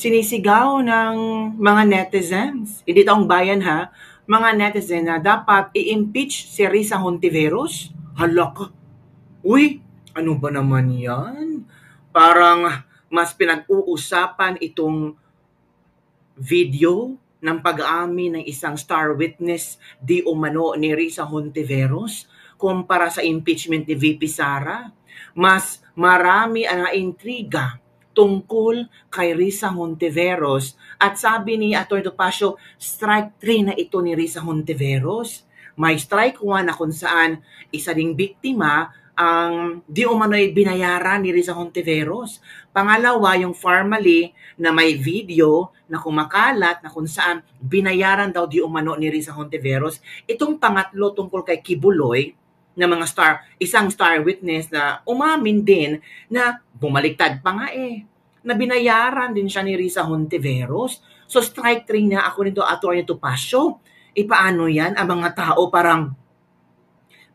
sinisigaw ng mga netizens, hindi taong bayan ha, mga netizen na dapat i-impeach si Risa Hontiveros. Hala ka, uy, ano ba naman yan? Parang mas pinag-uusapan itong video ng pag-aamin ng isang star witness di umano ni Risa Hontiveros kumpara sa impeachment ni VP Sara. Mas marami ang intriga tungkol kay Risa Hontiveros at sabi ni Atty. Topacio, strike 3 na ito ni Risa Hontiveros. May strike 1 na kung saan isa ding biktima ang di umano'y binayaran ni Risa Hontiveros. Pangalawa, yung formally na may video na kumakalat na kung saan binayaran daw di umano ni Risa Hontiveros. Itong pangatlo tungkol kay Kibuloy na mga isang star witness na umamin din na bumaliktad pa nga na binayaran din siya ni Risa Hontiveros. So strike 3 na ako nito, Atty. Topacio. Paano yan? Ang mga tao parang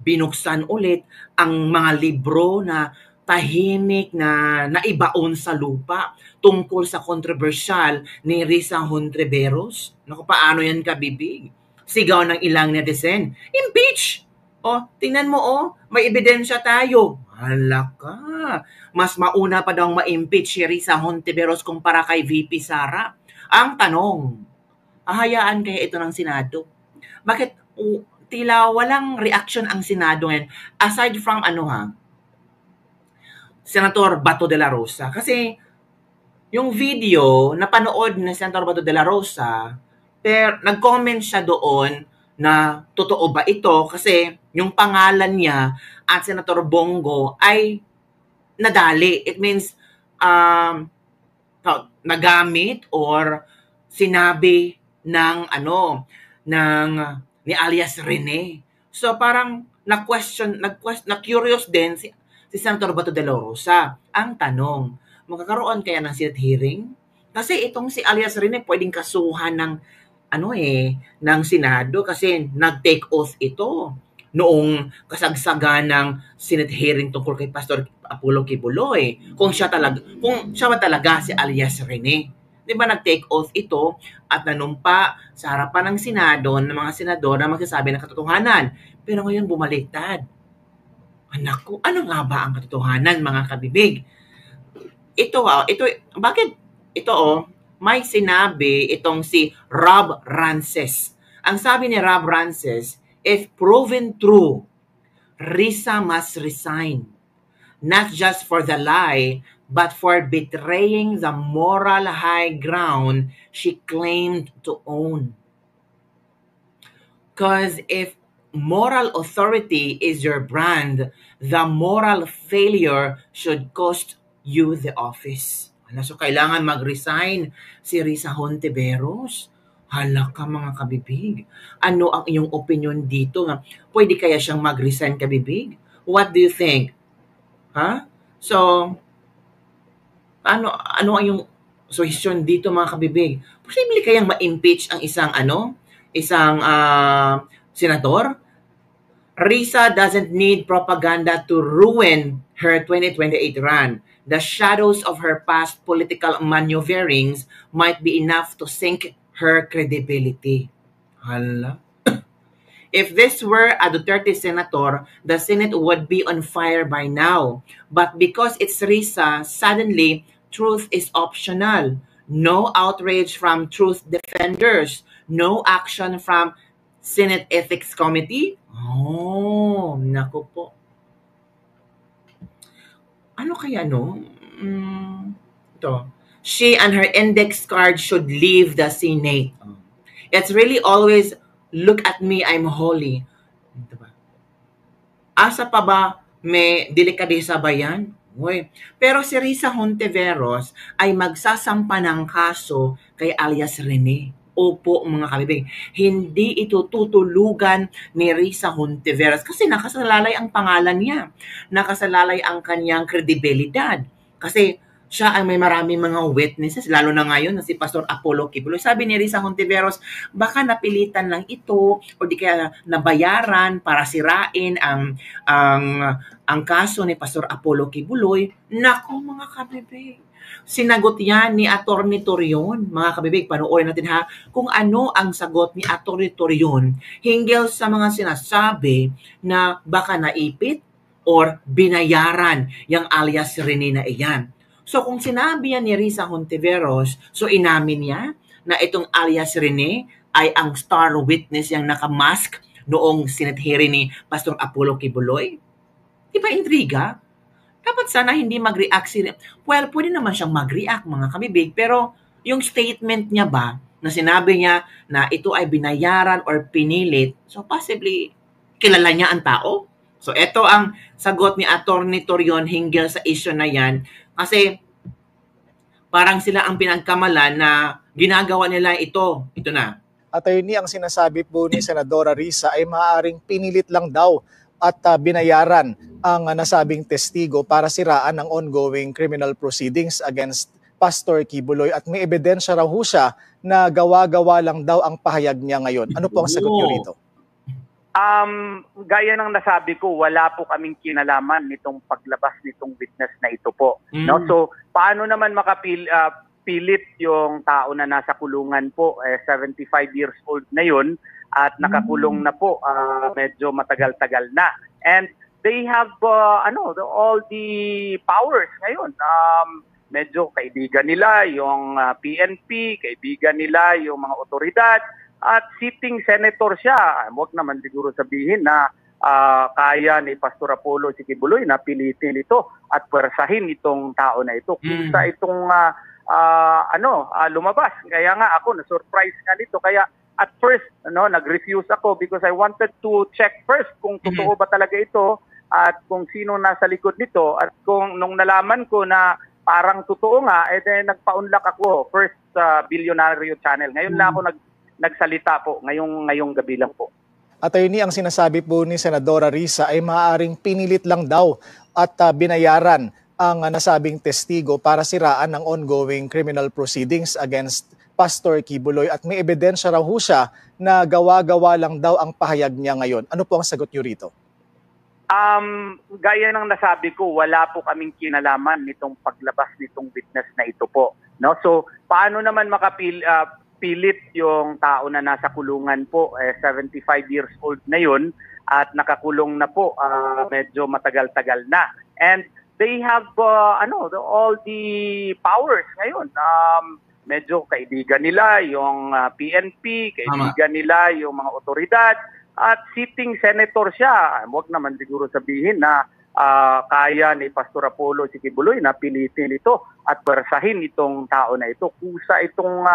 binuksan ulit ang mga libro na tahimik na naibaon sa lupa tungkol sa kontrobersyal ni Risa Hontiveros. Naku, paano yan kabibig? Sigaw ng ilang netizen, impeach! O, tingnan mo may ebidensya tayo. Hala ka, mas mauna pa daw ma-impeach si Risa Hontiveros kumpara kay VP Sara. Ang tanong, ahayaan kaya ito ng Senado? Bakit tila walang reaction ang Senado ngayon aside from Senator Bato de la Rosa? Kasi yung video napanood ni Senator Bato de la Rosa, pero nag-comment siya doon na totoo ba ito kasi yung pangalan niya at Senator Bongo ay nadali. It means nagamit or sinabi ng ni alias Rene. So parang na-curious din si Senator Bato de la Rosa. Ang tanong, magkakaroon kaya ng Senate hearing? Kasi itong si alias Rene pwedeng kasuhan ng ng Senado kasi nag-take oath ito noong kasagsagan ng Senate hearing tungkol kay Pastor Apollo Kibuloy. Kung siya ba talaga si alias Rene. Di ba nag-take oath ito at nanumpa sa harapan ng Senado ng mga senador na magsasabi ng katotohanan. Pero ngayon bumaliktad. Anak ko, ano nga ba ang katotohanan mga kabibig? Bakit ito may sinabi itong si Rob Rances. Ang sabi ni Rob Rances, if proven true, Risa must resign. Not just for the lie, but for betraying the moral high ground she claimed to own. Because if moral authority is your brand, the moral failure should cost you the office. So, kailangan mag-resign si Risa Hontiveros. Hala ka mga kabibig. Ano ang iyong opinion dito? Pwede kaya siyang mag-resign kabibig? What do you think? So, ano ang iyong suggestion dito mga kabibig? Posible kayang ma-impeach ang isang senador? Risa doesn't need propaganda to ruin her 2028 run. The shadows of her past political maneuverings might be enough to sink her credibility. Hala. If this were a Duterte senator, the Senate would be on fire by now. But because it's Risa, suddenly, truth is optional. No outrage from truth defenders. No action from Senate Ethics Committee. Oh, naku po. Ano kaya ito. She and her index card should leave the Senate. It's really always, look at me, I'm holy. Asa pa ba may delikadesa ba yan? Pero si Risa Hontiveros ay magsasampa ng kaso kay alias Rene. Opo mga kabibig, hindi ito tutulugan ni Risa Hontiveros kasi nakasalalay ang pangalan niya. Nakasalalay ang kanyang kredibilidad. Kasi siya ay may maraming mga witnesses, lalo na ngayon na si Pastor Apollo Kibuloy. Sabi ni Risa Hontiveros, baka napilitan lang ito o di kaya nabayaran para sirain ang kaso ni Pastor Apollo Kibuloy. Nako mga kabibig, Sinagot yan ni Atty. Torion. Mga kabibig, panoorin natin ha kung ano ang sagot ni Atty. Torion hinggil sa mga sinasabi na baka naipit or binayaran yung alias Rene na iyan. So kung sinabi yan ni Risa Hontiveros, so inamin niya na itong alias Rene ay ang star witness yung nakamask noong Senate hearing ni Pastor Apollo Kibuloy. Di ba intriga? Dapat sana hindi mag-react si... Well, pwede naman siyang mag-react mga kabibig, pero yung statement niya ba na sinabi niya na ito ay binayaran or pinilit, so possibly kilala niya ang tao? So ito ang sagot ni Atty. Torion hinggil sa issue na yan kasi parang sila ang pinagkamalan na ginagawa nila ito. Ito na. Attorney, ang sinasabi po ni Senadora Risa ay maaaring pinilit lang daw at binayaran ang nasabing testigo para siraan ang ongoing criminal proceedings against Pastor Kibuloy at may ebidensya raw ho siya na gawa-gawa lang daw ang pahayag niya ngayon. Ano po ang sagot niyo rito? Gaya ng nasabi ko, wala po kaming kinalaman nitong paglabas nitong witness na ito po. No? So, paano naman pilit yung tao na nasa kulungan po, 75 years old na yun, at nakakulong na po, medyo matagal-tagal na. And they have all the powers ngayon. Medyo kaibigan nila yung PNP, kaibigan nila yung mga otoridad, at sitting senator siya. Huwag naman siguro sabihin na kaya ni Pastor Apollo si Kibuloy na pilitin ito at pwersahin itong tao na ito. Kusa itong lumabas. Kaya nga ako na-surprise nga nito. Kaya at first, nag-refuse ako because I wanted to check first kung totoo ba talaga ito at kung sino nasa likod nito. At kung nung nalaman ko na parang totoo nga, then nagpa-unlock ako first sa Billionario Channel. Ngayon na ako nagsalita po, ngayong gabi lang po. Attorney, ang sinasabi po ni Senadora Risa ay maaaring pinilit lang daw at binayaran ang nasabing testigo para siraan ang ongoing criminal proceedings against Pastor Kibuloy at may ebidensya raw ho siya na gawa-gawa lang daw ang pahayag niya ngayon. Ano po ang sagot niyo rito? Gaya ng nasabi ko, wala po kaming kinalaman nitong paglabas nitong witness na ito po. No? So, paano naman pilit yung tao na nasa kulungan po, 75 years old na yun, at nakakulong na po, medyo matagal-tagal na. And they have all the powers ngayon. Medyo kaibigan nila yung PNP, kaibigan nila yung mga otoridad, at sitting senator siya. Huwag naman siguro sabihin na kaya ni Pastor Apollo si Kibuloy na pilitin ito at pwersahin itong tao na ito. Kusa itong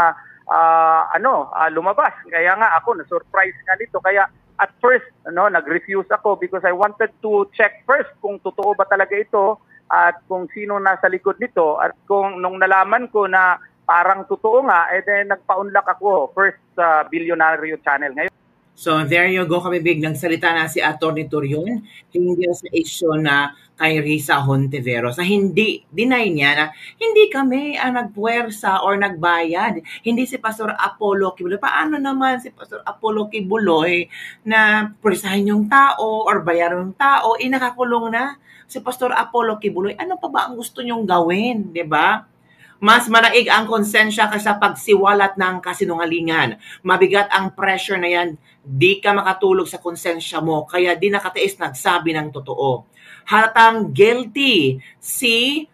lumabas. Kaya nga ako na-surprise nga nito. Kaya at first, nag-refuse ako because I wanted to check first kung totoo ba talaga ito at kung sino nasa likod nito. At kung nung nalaman ko na parang totoo nga, then nagpa-unlock ako first sa Billionario Channel. Ngayon. So there you go, kabibig, nagsalita na si Atty. Torion hinggil sa issue na kay Risa Hontiveros na hindi, deny niya na hindi kami ang nagpuwersa or nagbayad. Hindi si Pastor Apollo Kibuloy. Paano naman si Pastor Apollo Kibuloy na pwersahin yung tao or bayaran yung tao, nakakulong na si Pastor Apollo Kibuloy. Ano pa ba ang gusto niyong gawin, di ba? Mas malaig ang konsensya kaysa pagsiwalat ng kasinungalingan. Mabigat ang pressure na yan. Di ka makatulog sa konsensya mo, kaya di nakatiis nagsabi ng totoo. Halatang guilty si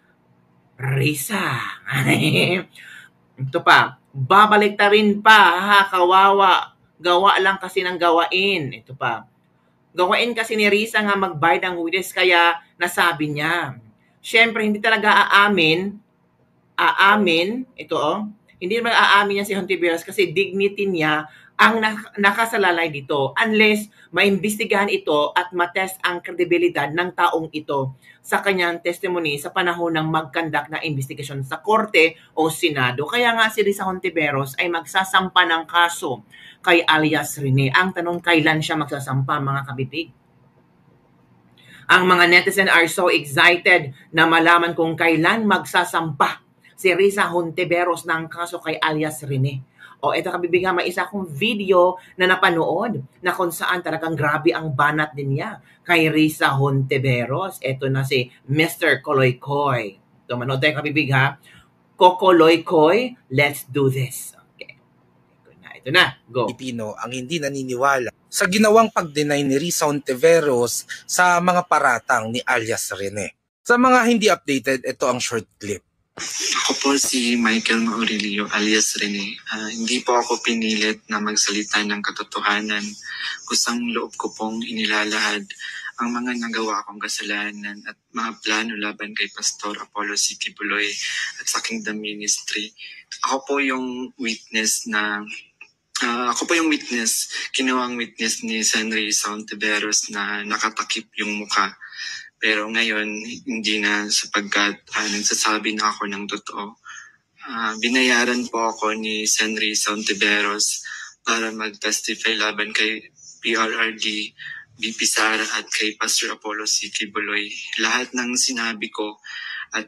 Risa. Ito pa, babalik ta rin pa, kawawa. Gawa lang kasi ng gawain. Ito pa, gawain kasi ni Risa nga magbayad ng witness, kaya nasabi niya. Siyempre, hindi talaga aamin, hindi naman aamin niya si Hontiveros kasi dignity niya ang nakasalalay dito unless maimbestigahan ito at matest ang kredibilidad ng taong ito sa kanyang testimony sa panahon ng mag-conduct na investigasyon sa korte o senado. Kaya nga si Risa Hontiveros ay magsasampa ng kaso kay alias Rene. Ang tanong, kailan siya magsasampa, mga kabibig? Ang mga netizen are so excited na malaman kung kailan magsasampa si Risa Hontiveros ng kaso kay alias Rene. O ito, kabibig, may isa akong video na napanood na kung saan talagang grabe ang banat din niya kay Risa Hontiveros. Ito na si Mr. Koloy-Koy. Ito, manood tayo, kabibig, ha. Kokoloy-koy, let's do this. Okay. Ito na. Go. Pilipino ang hindi naniniwala sa ginawang pag-deny ni Risa Hontiveros sa mga paratang ni alias Rene. Sa mga hindi updated, ito ang short clip. Ako po si Michael Maurilio alias Rene. Hindi po ako pinilit na magsalita ng katotohanan. Kusang loob ko pong inilalahad ang mga nagawa kong kasalanan at mga plano laban kay Pastor Apollo C. Kibuloy at sa Kingdom Ministry. Ako po yung witness, kinawang witness ni Sen. Risa Hontiveros na nakatakip yung mukha. Pero ngayon, hindi na sapagkat nagsasabi na ako ng totoo. Binayaran po ako ni Sen. Risa Hontiveros para mag-testify laban kay PRRD, BP Sara at kay Pastor Apollo C. Kibuloy. Lahat ng sinabi ko at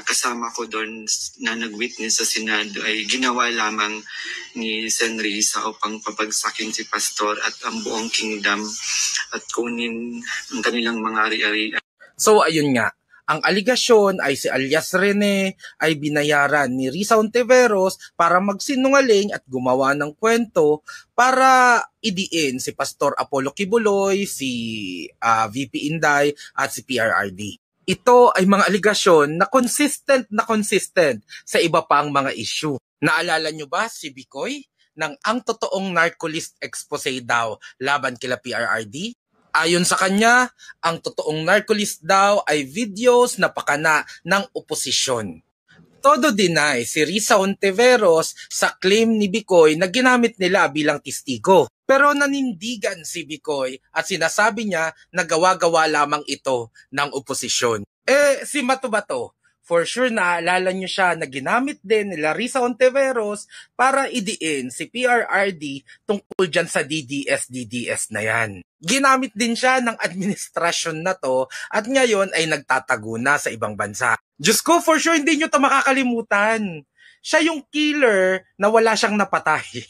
kasama ko doon na nag-witness sa Senado ay ginawa lamang ni Sen. Risa upang papagsakin si Pastor at ang buong kingdom at kunin ang kanilang mga ari-ari. So ayun nga, ang aligasyon ay si alias Rene ay binayaran ni Risa Hontiveros para magsinungaling at gumawa ng kwento para idiin si Pastor Apollo Kibuloy, si VP Inday at si PRRD. Ito ay mga aligasyon na consistent sa iba pang mga issue. Naalala nyo ba si Bicoy ng ang totoong narcolist expose daw laban kila PRRD? Ayon sa kanya, ang totoong narcolist daw ay videos na pakana ng oposisyon. Todo deny si Risa Hontiveros sa claim ni Bicoy na ginamit nila bilang testigo. Pero nanindigan si Bicoy at sinasabi niya na gawa-gawa lamang ito ng oposisyon. Si Matubato, for sure naalala niyo siya na ginamit din nila Risa Hontiveros para idiin si PRRD tungkol dyan sa DDS na yan. Ginamit din siya ng administrasyon na to at ngayon ay nagtatago na sa ibang bansa. Diyos ko, for sure hindi nyo to makakalimutan. Siya yung killer na wala siyang napatay.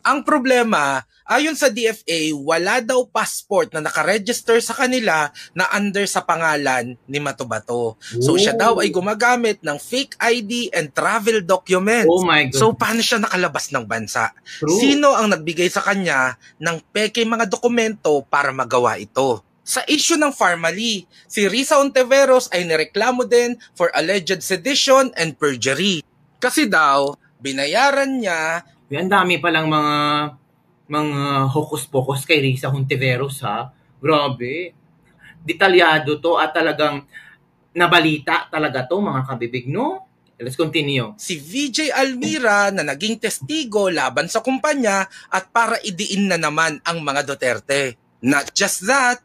Ang problema, ayon sa DFA, wala daw passport na nakaregister sa kanila na under sa pangalan ni Matubato. So siya daw ay gumagamit ng fake ID and travel documents. Oh my God. So paano siya nakalabas ng bansa? True. Sino ang nagbigay sa kanya ng peke mga dokumento para magawa ito? Sa issue ng Farmally, si Risa Hontiveros ay nireklamo din for alleged sedition and perjury. Kasi daw, binayaran niya. Ang dami palang mga hokus-pokus kay Risa Hontiveros, ha? Grabe. Detalyado to at talagang nabalita talaga to, mga kabibig, no? Let's continue. Si VJ Almira na naging testigo laban sa kumpanya at para idiin na naman ang mga Duterte. Not just that,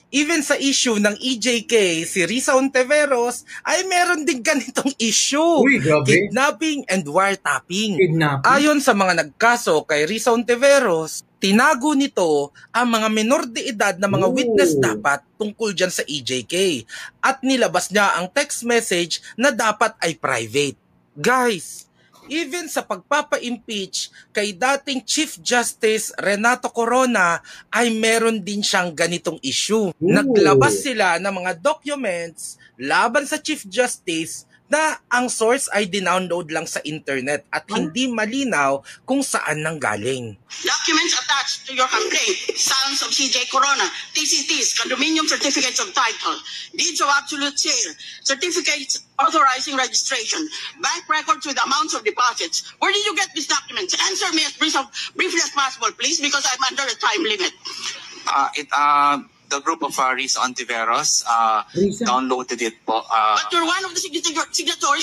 even sa issue ng EJK, si Risa Hontiveros ay meron din ganitong issue. Uy, grabe. Kidnapping and wiretapping. Kidnapping? Ayon sa mga nagkaso kay Risa Hontiveros, tinago nito ang mga menor de edad na mga witness dapat tungkol dyan sa EJK at nilabas niya ang text message na dapat ay private. Guys, even sa pagpapa-impeach kay dating Chief Justice Renato Corona ay meron din siyang ganitong issue. Naglabas sila ng mga documents laban sa Chief Justice na ang source ay dinownload lang sa internet at hindi malinaw kung saan nanggaling. Documents attached to your complaint, sounds of CJ Corona, TCTs, condominium certificates of title, deeds of absolute sale, certificates authorizing registration, bank records with amounts of deposits. Where did you get these documents? Answer me as briefly as possible, please, because I'm under a time limit. The group of Risa Hontiveros Risa? downloaded it po. But you're one of the signatories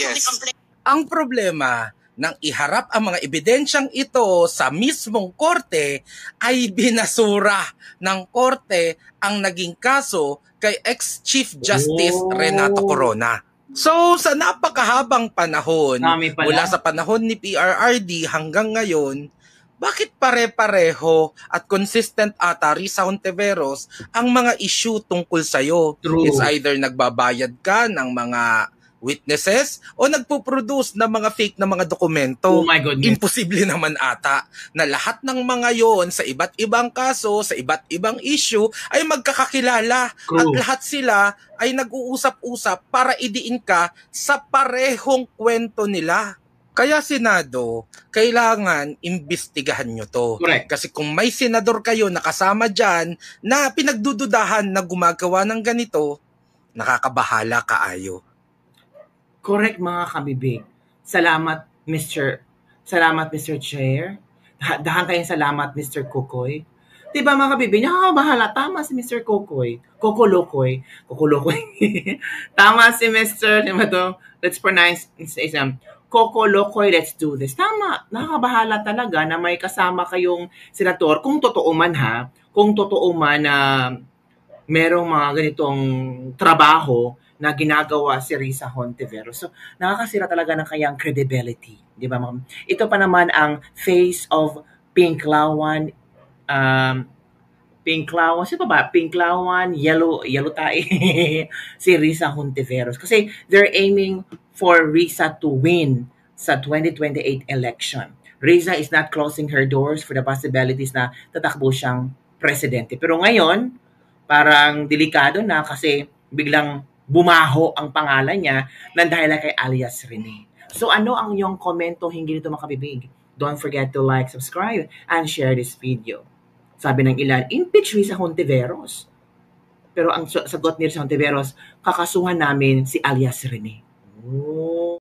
of the Yes. complaint. Ang problema, nang iharap ang mga ebidensyang ito sa mismong korte, ay binasura ng korte ang naging kaso kay ex-Chief Justice Renato Corona. So, sa napakahabang panahon, Dami pala. mula sa panahon ni PRRD hanggang ngayon, bakit pare-pareho at consistent ata Risa Hontiveros ang mga issue tungkol sa'yo? True. It's either nagbabayad ka ng mga Witnesses o nagpo-produce ng mga fake na mga dokumento? Oh my goodness. Imposible naman ata na lahat ng mga yon sa iba't ibang kaso, sa iba't ibang issue ay magkakakilala. True. At lahat sila ay nag-uusap-usap para idiin ka sa parehong kwento nila. Kaya Senado, kailangan imbestigahan nyo to. Correct. Kasi kung may senador kayo na kasama dyan na pinagdududahan na gumagawa ng ganito, nakakabahala kaayo. Correct mga kabibig. Salamat Mr. Chair. Dahan kayong salamat Mr. Kukoy. Diba mga kabibig, nakakabahala. Tama si Mr. Kukoy. Kokolokoy. Tama si Mr. Let's pronounce Kokolokoy, let's do this. Tama, nakakabahala talaga na may kasama kayong senador. Kung totoo man na merong mga ganitong trabaho na ginagawa si Risa Hontiveros. So, nakakasira talaga ng kayang credibility. Di ba? Ito pa naman ang face of Pinklawan, sino pa ba? Pinklawan, yellow tae, si Risa Hontiveros. Kasi they're aiming for Risa to win sa 2028 election. Risa is not closing her doors for the possibilities na tatakbo siyang presidente. Pero ngayon, parang delikado na kasi biglang bumaho ang pangalan niya nang dahil kay alias Rene. So ano ang iyong komento hinggil nito mga kabibig? Don't forget to like, subscribe, and share this video. Sabi ng ilan, impeach Risa Hontiveros. Pero ang sagot ni Risa Hontiveros, kakasuhan namin si alias Rene. Oh.